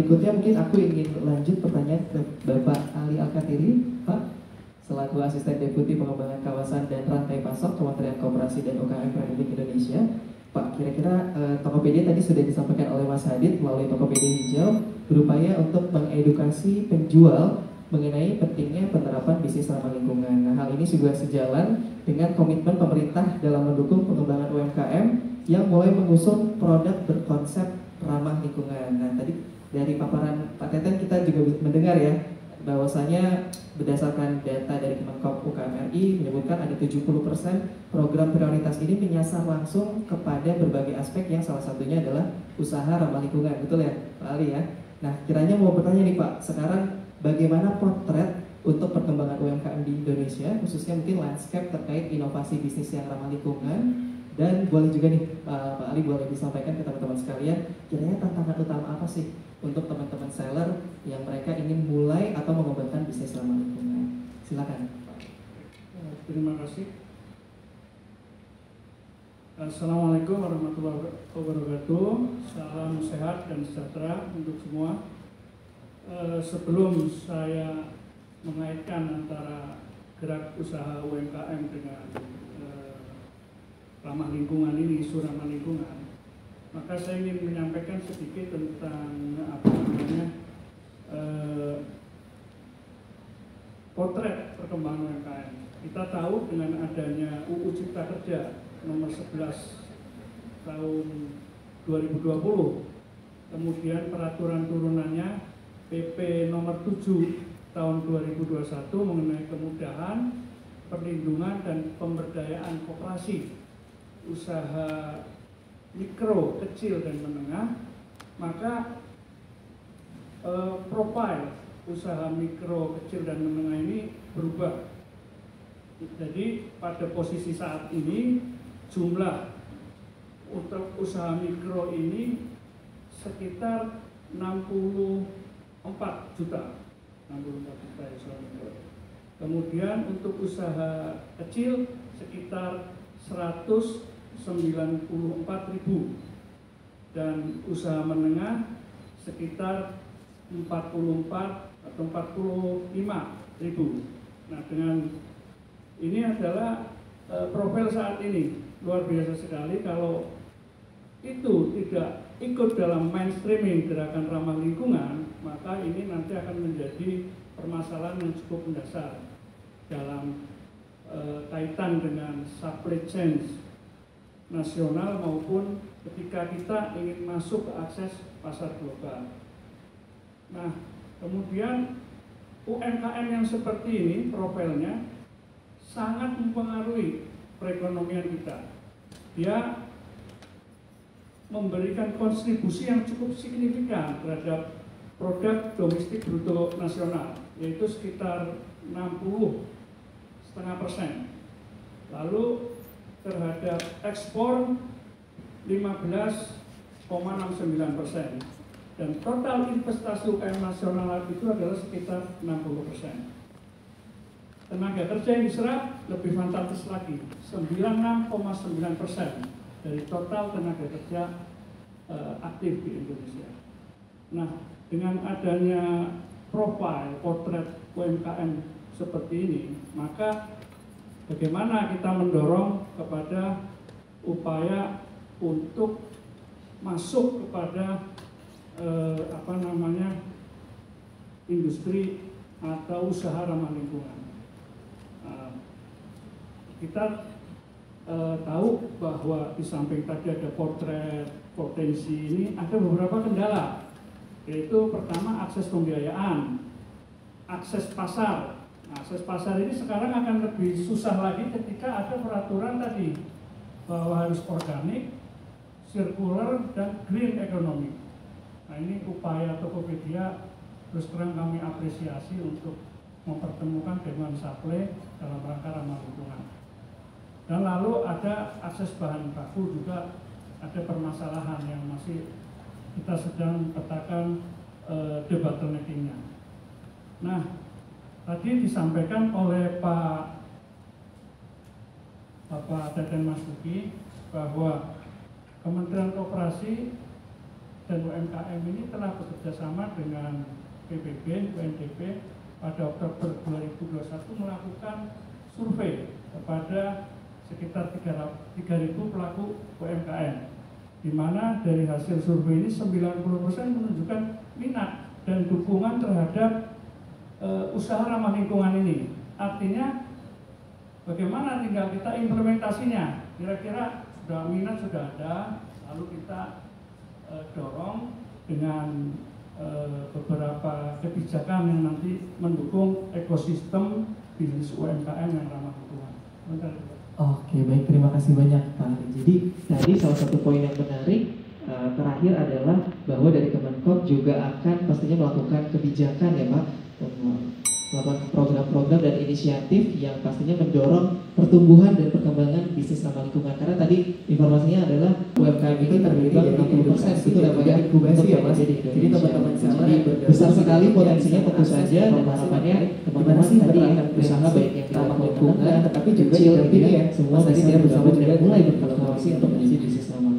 berikutnya mungkin aku ingin lanjut pertanyaan ke Bapak Ali Al-Katiri, Pak, selaku Asisten Deputi Pengembangan Kawasan dan Rantai Pasok Kementerian Koperasi dan UKM Republik Indonesia. Pak, kira-kira Tokopedia tadi sudah disampaikan oleh Mas Hadid melalui Tokopedia Hijau berupaya untuk mengedukasi penjual mengenai pentingnya penerapan bisnis ramah lingkungan. Nah, hal ini juga sejalan dengan komitmen pemerintah dalam mendukung pengembangan UMKM yang mulai mengusung produk berkonsep ramah lingkungan. Nah, tadi dari paparan Pak Teten kita juga mendengar ya, bahwasanya berdasarkan data dari Kemenkop UKM RI menyebutkan ada 70% program prioritas ini menyasar langsung kepada berbagai aspek yang salah satunya adalah usaha ramah lingkungan, betul ya Pak Ali ya? Nah, kiranya mau bertanya nih Pak, sekarang bagaimana potret untuk perkembangan UMKM di Indonesia, khususnya mungkin landscape terkait inovasi bisnis yang ramah lingkungan, dan boleh juga nih Pak Ali boleh disampaikan ke teman-teman sekalian, kiranya tantangan utama apa sih untuk teman-teman seller yang mereka ingin mulai atau mengembangkan bisnis ramah lingkungan. Silakan. Terima kasih. Assalamualaikum warahmatullahi wabarakatuh. Salam sehat dan sejahtera untuk semua. Sebelum saya mengaitkan antara gerak usaha UMKM dengan ramah lingkungan ini, isu ramah lingkungan, maka saya ingin menyampaikan sedikit tentang potret perkembangan UMKM. Kita tahu dengan adanya UU Cipta Kerja nomor 11 tahun 2020, kemudian peraturan turunannya PP nomor 7 tahun 2021 mengenai kemudahan, perlindungan dan pemberdayaan koperasi, usaha mikro, kecil dan menengah, maka profil usaha mikro, kecil dan menengah ini berubah. Jadi pada posisi saat ini jumlah untuk usaha mikro ini sekitar 64 juta usaha mikro. Kemudian untuk usaha kecil sekitar 194.000 dan usaha menengah sekitar 44 atau 45.000. Nah, dengan ini adalah profil saat ini. Luar biasa sekali kalau itu tidak ikut dalam mainstreaming gerakan ramah lingkungan, maka ini nanti akan menjadi permasalahan yang cukup mendasar dalam kaitan dengan supply chain nasional maupun ketika kita ingin masuk ke akses pasar global. Nah, kemudian UMKM yang seperti ini profilnya sangat mempengaruhi perekonomian kita. Dia memberikan kontribusi yang cukup signifikan terhadap produk domestik bruto nasional, yaitu sekitar 60,5%. Lalu terhadap ekspor 15,69%. Dan total investasi UMKM nasional itu adalah sekitar 60%. Tenaga kerja yang diserap lebih fantastis lagi, 96,9% dari total tenaga kerja aktif di Indonesia. Nah, dengan adanya profil potret UMKM seperti ini, maka bagaimana kita mendorong kepada upaya untuk masuk kepada industri atau usaha ramah lingkungan. Kita tahu bahwa di samping tadi ada potret potensi ini, ada beberapa kendala, yaitu pertama akses pembiayaan, akses pasar. Nah, akses pasar ini sekarang akan lebih susah lagi ketika ada peraturan tadi bahwa harus organik, sirkular dan green economy. Nah, ini upaya Tokopedia terus terang kami apresiasi untuk mempertemukan demand supply dalam rangka ramah lingkungan. Dan lalu ada akses bahan baku, juga ada permasalahan yang masih kita sedang petakan debottlenecking-nya. Nah, tadi disampaikan oleh Bapak Teten Mas Duki bahwa Kementerian Koperasi dan UMKM ini telah bekerjasama dengan PBB, UNDP pada Oktober 2021 melakukan survei kepada sekitar 3.000 pelaku UMKM, di mana dari hasil survei ini 90% menunjukkan minat dan dukungan terhadap usaha ramah lingkungan ini. Artinya bagaimana tinggal kita implementasinya, kira-kira minat sudah ada, lalu kita dorong dengan beberapa kebijakan yang nanti mendukung ekosistem bisnis UMKM yang ramah lingkungan. Oke, baik, terima kasih banyak Pak Ali. Jadi tadi salah satu poin yang menarik terakhir adalah bahwa dari Kemenkop juga akan pastinya melakukan kebijakan ya Pak, melakukan program-program dan inisiatif yang pastinya mendorong pertumbuhan dan perkembangan bisnis ramah lingkungan. Karena tadi informasinya adalah UMKM itu terdiri dari 60% itu namanya inkubasi ya Mas. Jadi teman-teman sama besar sekali potensinya tentu saja, dan harapannya teman-teman tadi usaha baik yang ramah lingkungan tetapi juga kecil gitu ya, semua tadi dia bergabung dan mulai berkolaborasi untuk menjadi bisnis ramah